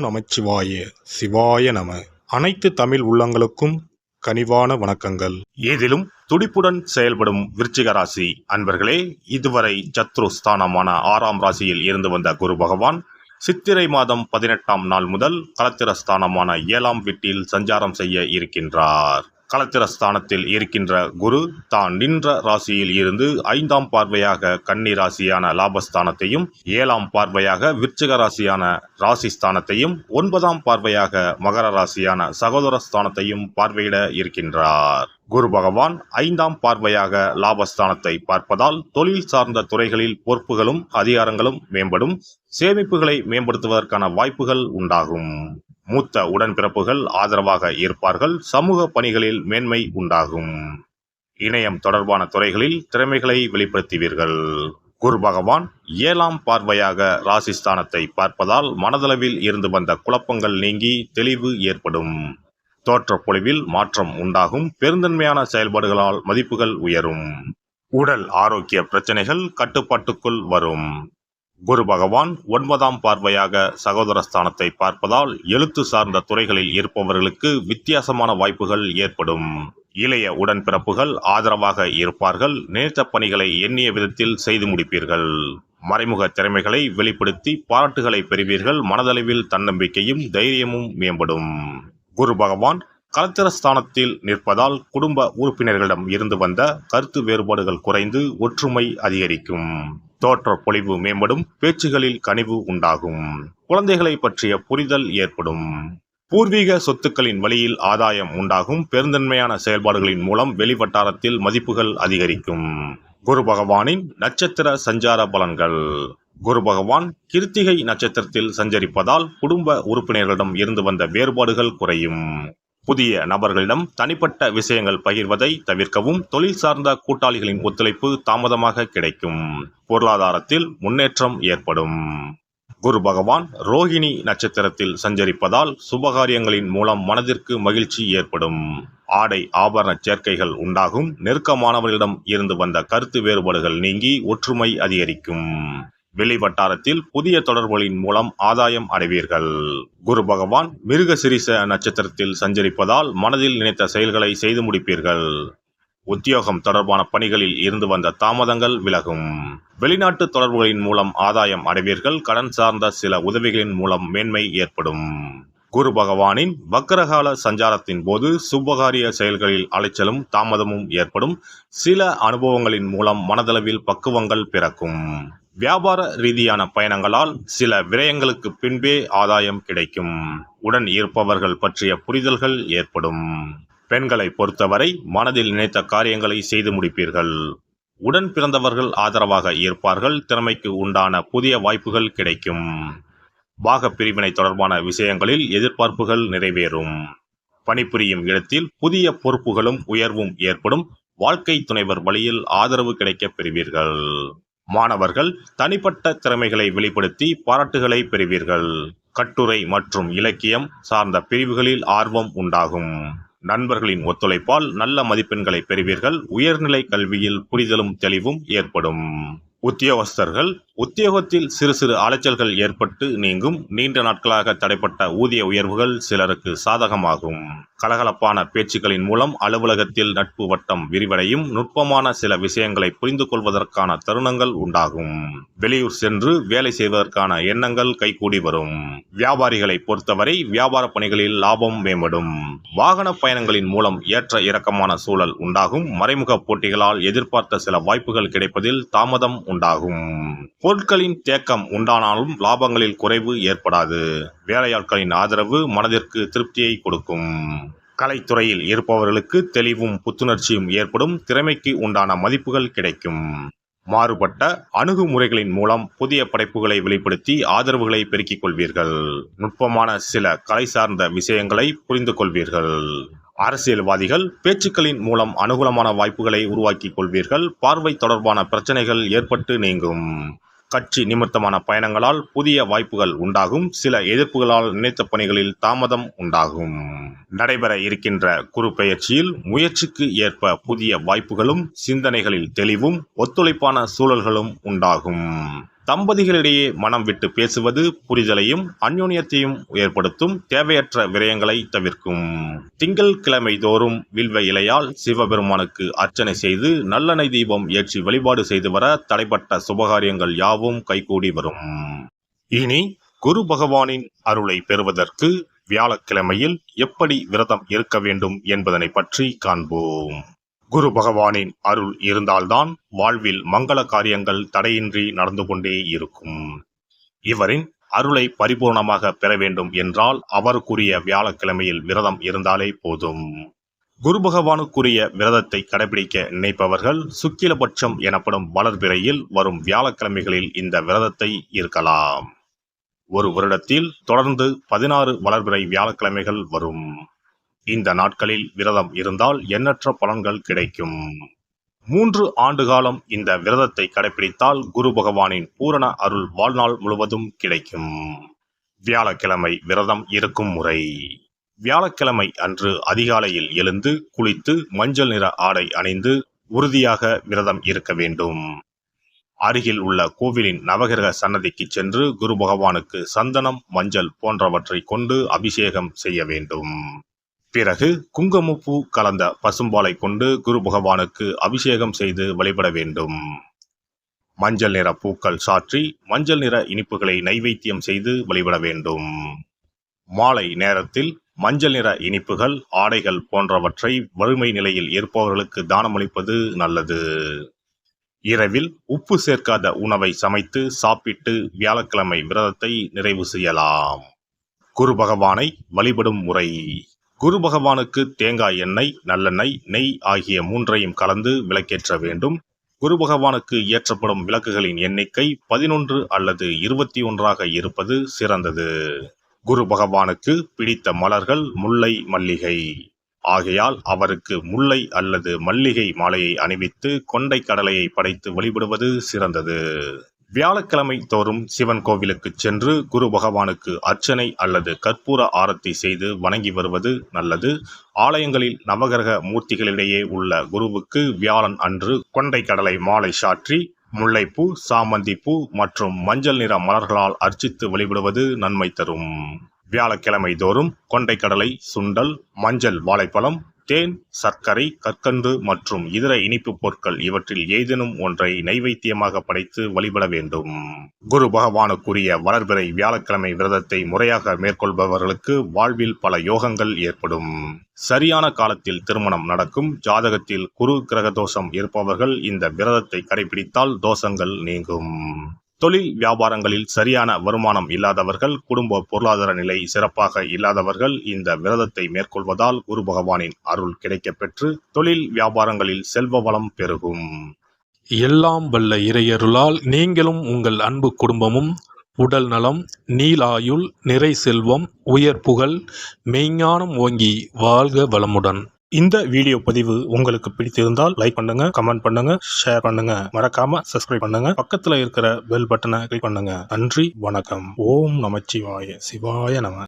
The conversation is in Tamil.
நமச்சிவாய சிவாய நம. அனைத்து தமிழ் உள்ளங்களுக்கும் கனிவான வணக்கங்கள். ஏதிலும் துடிப்புடன் செயல்படும் விருச்சிக ராசி அன்பர்களே, இதுவரை சத்ருஸ்தானமான 6ஆம் ராசியில் இருந்து வந்த குரு பகவான் சித்திரை மாதம் 18ஆம் நாள் முதல் களத்திரஸ்தானமான 7ஆம் வீட்டில் சஞ்சாரம் செய்ய இருக்கின்றார். களத்திரஸ்தானத்தில் இருக்கின்ற குரு தான் நின்ற ராசியில் இருந்து 5ஆம் பார்வையாக கன்னி ராசியான லாபஸ்தானத்தையும், 7ஆம் பார்வையாக விருச்சிக ராசியான ராசிஸ்தானத்தையும், 9ஆம் பார்வையாக மகர ராசியான சகோதரஸ்தானத்தையும் பார்வையிட இருக்கின்றார். குரு பகவான் 5ஆம் பார்வையாக லாபஸ்தானத்தை பார்ப்பதால் தொழில் சார்ந்த துறைகளில் பொறுப்புகளும் அதிகாரங்களும் மேம்படும், சேமிப்புகளை மேம்படுத்துவதற்கான வாய்ப்புகள் உண்டாகும். மூத்த உடன்பிறப்புகள் ஆதரவாக இருப்பார்கள். சமூக பணிகளில் மேன்மை உண்டாகும். இணையம் தொடர்பான துறைகளில் திறமைகளை வெளிப்படுத்துவீர்கள். குரு பகவான் 7ஆம் பார்வையாக ராசிஸ்தானத்தை பார்ப்பதால் மனதளவில் இருந்து வந்த குழப்பங்கள் நீங்கி தெளிவு ஏற்படும். தோற்றப்பொழிவில் மாற்றம் உண்டாகும். பெருந்தன்மையான செயல்பாடுகளால் மதிப்புகள் உயரும். உடல் ஆரோக்கிய பிரச்சனைகள் கட்டுப்பாட்டுக்குள் வரும். குரு பகவான் 9ஆம் பார்வையாக சகோதரஸ்தானத்தை பார்ப்பதால் எழுத்து சார்ந்த துறைகளில் இருப்பவர்களுக்கு வித்தியாசமான வாய்ப்புகள் ஏற்படும். இளைய உடன்பிறப்புகள் ஆதரவாக இருப்பார்கள். நினைத்த பணிகளை எண்ணிய விதத்தில் செய்து முடிப்பீர்கள். மறைமுக திறமைகளை வெளிப்படுத்தி பாராட்டுகளை பெறுவீர்கள். மனதளவில் தன்னம்பிக்கையும் தைரியமும் மேம்படும். குரு பகவான் களத்திரஸ்தானத்தில் நிற்பதால் குடும்ப உறுப்பினர்களிடம் இருந்து வந்த கருத்து வேறுபாடுகள் குறைந்து ஒற்றுமை அதிகரிக்கும். தோற்ற பொலிவு மேம்படும். பேச்சுகளில் கனிவு உண்டாகும். குழந்தைகளை பற்றிய புரிதல் ஏற்படும். பூர்வீக சொத்துக்களின் வழியில் ஆதாயம் உண்டாகும். பெருந்தன்மையான செயல்பாடுகளின் மூலம் வெளிவட்டாரத்தில் மதிப்புகள் அதிகரிக்கும். குரு பகவானின் நட்சத்திர சஞ்சார பலன்கள். குரு பகவான் கிருத்திகை நட்சத்திரத்தில் சஞ்சரிப்பதால் குடும்ப உறுப்பினர்களிடம் இருந்து வந்த வேறுபாடுகள் குறையும். புதிய நபர்களிடம் தனிப்பட்ட விஷயங்கள் பகிர்வதை தவிர்க்கவும். தொழில் சார்ந்த கூட்டாளிகளின் ஒத்துழைப்பு தாமதமாக கிடைக்கும். பொருளாதாரத்தில் முன்னேற்றம் ஏற்படும். குரு பகவான் ரோகிணி நட்சத்திரத்தில் சஞ்சரிப்பதால் சுபகாரியங்களின் மூலம் மனதிற்கு மகிழ்ச்சி ஏற்படும். ஆடை ஆபரண சேர்க்கைகள் உண்டாகும். நெருக்கமானவர்களிடம் இருந்து வந்த கருத்து வேறுபாடுகள் நீங்கி ஒற்றுமை அதிகரிக்கும். வெளிவட்டாரத்தில் புதிய தொடர்புகளின் மூலம் ஆதாயம் அடைவீர்கள். குரு பகவான் மிருகசிரிச நட்சத்திரத்தில் சஞ்சரிப்பதால் மனதில் நினைத்த செயல்களை செய்து முடிப்பீர்கள். உத்தியோகம் தொடர்பான பணிகளில் இருந்து வந்த தாமதங்கள் விலகும். வெளிநாட்டு தொடர்புகளின் மூலம் ஆதாயம் அடைவீர்கள். கடன் சார்ந்த சில உதவிகளின் மூலம் மேன்மை ஏற்படும். குரு பகவானின் வக்கரகால சஞ்சாரத்தின் போது சுபகாரிய செயல்களில் அலைச்சலும் தாமதமும் ஏற்படும். சில அனுபவங்களின் மூலம் மனதளவில் பக்குவங்கள் பிறக்கும். வியாபார ரீதியான பயணங்களால் சில விரயங்களுக்கு பின்பே ஆதாயம் கிடைக்கும். உடன் இருப்பவர்கள் பற்றிய புரிதல்கள் ஏற்படும். பெண்களை பொறுத்தவரை மனதில் நினைத்த காரியங்களை செய்து முடிப்பீர்கள். உடன் பிறந்தவர்கள் ஆதரவாக இருப்பார்கள். திறமைக்கு உண்டான புதிய வாய்ப்புகள் கிடைக்கும். பாக பிரிவினை தொடர்பான விஷயங்களில் எதிர்பார்ப்புகள் நிறைவேறும். பணிபுரியும் இடத்தில் புதிய பொறுப்புகளும் உயர்வும் ஏற்படும். வாழ்க்கை துணைவர் வழியில் ஆதரவு கிடைக்கப் பெறுவீர்கள். மாணவர்கள் தனிப்பட்ட திறமைகளை வெளிப்படுத்தி பாராட்டுகளை பெறுவீர்கள். கட்டுரை மற்றும் இலக்கியம் சார்ந்த பிரிவுகளில் ஆர்வம் உண்டாகும். நண்பர்களின் ஒத்துழைப்பால் நல்ல மதிப்பெண்களை பெறுவீர்கள். உயர்நிலை கல்வியில் புரிதலும் தெளிவும் ஏற்படும். உத்தியோகஸ்தர்கள் உத்தியோகத்தில் சிறு சிறு அலைச்சல்கள் ஏற்பட்டு நீங்கும். நீண்ட நாட்களாக தடைப்பட்ட ஊதிய உயர்வுகள் சிலருக்கு சாதகமாகும். கலகலப்பான பேச்சுக்களின் மூலம் அலுவலகத்தில் நட்பு வட்டம் விரிவடையும். நுட்பமான சில விஷயங்களை புரிந்து கொள்வதற்கான தருணங்கள் உண்டாகும். வெளியூர் சென்று வேலை செய்வதற்கான எண்ணங்கள் கைகூடி வரும். வியாபாரிகளை பொறுத்தவரை வியாபார பணிகளில் லாபம் மேம்படும். வாகன பயணங்களின் மூலம் ஏற்ற இறக்கமான சூழல் உண்டாகும். மறைமுக போட்டிகளால் எதிர்பார்த்த சில வாய்ப்புகள் கிடைப்பதில் தாமதம் உண்டாகும். பொருட்களின் தேக்கம் உண்டானாலும் லாபங்களில் குறைவு ஏற்படாது. வேலையாட்களின் ஆதரவு மனதிற்கு திருப்தியை கொடுக்கும். கலைத்துறையில் இருப்பவர்களுக்கு தெளிவும் புத்துணர்ச்சியும் ஏற்படும். திறமைக்கு உண்டான மதிப்புகள் கிடைக்கும். மாறுபட்ட அணுகுமுறைகளின் மூலம் புதிய படைப்புகளை வெளிப்படுத்தி ஆதரவுகளை பெருக்கிக் கொள்வீர்கள். நுட்பமான சில கலை சார்ந்த விஷயங்களை புரிந்து கொள்வீர்கள். அரசியல்வாதிகள் பேச்சுக்களின் மூலம் அனுகூலமான வாய்ப்புகளை உருவாக்கிக் கொள்வீர்கள். பார்வை தொடர்பான பிரச்சனைகள் ஏற்பட்டு நீங்கும். கட்சி நிமித்தமான பயணங்களால் புதிய வாய்ப்புகள் உண்டாகும். சில எதிர்ப்புகளால் நினைத்த பணிகளில் தாமதம் உண்டாகும். நடைபெற இருக்கின்ற குரு பெயர்ச்சியில் முயற்சிக்கு ஏற்ப புதிய வாய்ப்புகளும் சிந்தனைகளில் தெளிவும் ஒத்துழைப்பான சூழல்களும் உண்டாகும். தம்பதிகளிடையே மனம் விட்டு பேசுவது புரிதலையும் அந்யோன்யத்தையும் ஏற்படுத்தும், தேவையற்ற விரயங்களை தவிர்க்கும். திங்கட்கிழமை தோறும் வில்வ இலையால் சிவபெருமானுக்கு அர்ச்சனை செய்து நல்லெண்ணெய் தீபம் ஏற்றி வழிபாடு செய்து வர தடைப்பட்ட சுபகாரியங்கள் யாவும் கைகூடி வரும். இனி குரு பகவானின் அருளை பெறுவதற்கு வியாழக்கிழமையில் எப்படி விரதம் இருக்க வேண்டும் என்பதனை பற்றி காண்போம். குரு பகவானின் அருள் இருந்தால்தான் வாழ்வில் மங்கள காரியங்கள் தடையின்றி நடந்து கொண்டே இருக்கும். இவரின் அருளை பரிபூர்ணமாக பெற வேண்டும் என்றால் அவருக்குரிய வியாழக்கிழமையில் விரதம் இருந்தாலே போதும். குரு பகவானுக்குரிய விரதத்தை கடைபிடிக்க நினைப்பவர்கள் சுக்கிலபட்சம் எனப்படும் வளர்பிறையில் வரும் வியாழக்கிழமைகளில் இந்த விரதத்தை இருக்கலாம். ஒரு வருடத்தில் தொடர்ந்து 16 வளர்பிறை வியாழக்கிழமைகள் வரும். இந்த நாட்களில் விரதம் இருந்தால் எண்ணற்ற பலன்கள் கிடைக்கும். 3 ஆண்டு காலம் இந்த விரதத்தை கடைபிடித்தால் குரு பகவானின் பூரண அருள் வாழ்நாள் முழுவதும் கிடைக்கும். வியாழக்கிழமை விரதம் இருக்கும் முறை. வியாழக்கிழமை அன்று அதிகாலையில் எழுந்து குளித்து மஞ்சள் நிற ஆடை அணிந்து உறுதியாக விரதம் இருக்க வேண்டும். அருகில் உள்ள கோவிலின் நவகிரக சன்னதிக்கு சென்று குரு பகவானுக்கு சந்தனம், மஞ்சள் போன்றவற்றை கொண்டு அபிஷேகம் செய்ய வேண்டும். பிறகு குங்குமப்பூ கலந்த பசும்பாலை கொண்டு குரு பகவானுக்கு அபிஷேகம் செய்து வழிபட வேண்டும். மஞ்சள் நிற பூக்கள் சாற்றி மஞ்சள் நிற இனிப்புகளை நைவேத்தியம் செய்து வழிபட வேண்டும். மாலை நேரத்தில் மஞ்சள் நிற இனிப்புகள், ஆடைகள் போன்றவற்றை வறுமை நிலையில் இருப்பவர்களுக்கு தானமளிப்பது நல்லது. இரவில் உப்பு சேர்க்காத உணவை சமைத்து சாப்பிட்டு வியாழக்கிழமை விரதத்தை நிறைவு செய்யலாம். குரு பகவானை வழிபடும் முறை. குரு பகவானுக்கு தேங்காய் எண்ணெய், நல்லெண்ணெய், நெய் ஆகிய 3ஐயும் கலந்து விளக்கேற்ற வேண்டும். குரு பகவானுக்கு ஏற்றப்படும் விளக்குகளின் எண்ணிக்கை 11 அல்லது 21 இருப்பது சிறந்தது. குரு பகவானுக்கு பிடித்த மலர்கள் முல்லை, மல்லிகை. ஆகையால் அவருக்கு முல்லை அல்லது மல்லிகை மாலையை அணிவித்து கொண்டை கடலையை படைத்து வழிபடுவது சிறந்தது. வியாழக்கிழமை தோறும் சிவன் கோவிலுக்கு சென்று குரு பகவானுக்கு அர்ச்சனை அல்லது கற்பூர ஆரத்தி செய்து வணங்கி வருவது நல்லது. ஆலயங்களில் நவகிரக மூர்த்திகளிடையே உள்ள குருவுக்கு வியாழன் அன்று கொண்டை கடலை மாலை சாற்றி முல்லைப்பூ, சாமந்திப்பூ மற்றும் மஞ்சள் நிற மலர்களால் அர்ச்சித்து வழிபடுவது நன்மை தரும். வியாழக்கிழமை தோறும் கொண்டை கடலை, சுண்டல், மஞ்சள் வாழைப்பழம், தேன், சர்க்கரை, கற்கண்டு மற்றும் இதர இனிப்பு பொருட்கள் இவற்றில் ஏதேனும் ஒன்றை நைவேத்தியமாக படைத்து வழிபட வேண்டும். குரு பகவானுக்குரிய வளர்பிறை வியாழக்கிழமை விரதத்தை முறையாக மேற்கொள்பவர்களுக்கு வாழ்வில் பல யோகங்கள் ஏற்படும். சரியான காலத்தில் திருமணம் நடக்கும். ஜாதகத்தில் குரு கிரக தோஷம் இருப்பவர்கள் இந்த விரதத்தை கடைபிடித்தால் தோஷங்கள் நீங்கும். தொழில் வியாபாரங்களில் சரியான வருமானம் இல்லாதவர்கள், குடும்ப பொருளாதார நிலை சிறப்பாக இல்லாதவர்கள் இந்த விரதத்தை மேற்கொள்வதால் குரு பகவானின் அருள் கிடைக்கப்பெற்று தொழில் வியாபாரங்களில் செல்வ வளம் பெருகும். எல்லாம் வல்ல இறையருளால் நீங்களும் உங்கள் அன்பு குடும்பமும் உடல் நலம், நீலாயுள், நிறை செல்வம், உயர் புகழ், மெய்ஞானம் ஓங்கி வாழ்க வளமுடன். இந்த வீடியோ பதிவு உங்களுக்கு பிடித்திருந்தால் லைக் பண்ணுங்க, கமெண்ட் பண்ணுங்க, ஷேர் பண்ணுங்க, மறக்காம சப்ஸ்கிரைப் பண்ணுங்க, பக்கத்துல இருக்கிற பெல் பட்டனை கிளிக் பண்ணுங்க. நன்றி, வணக்கம். ஓம் நமச்சிவாய. சிவாய நம.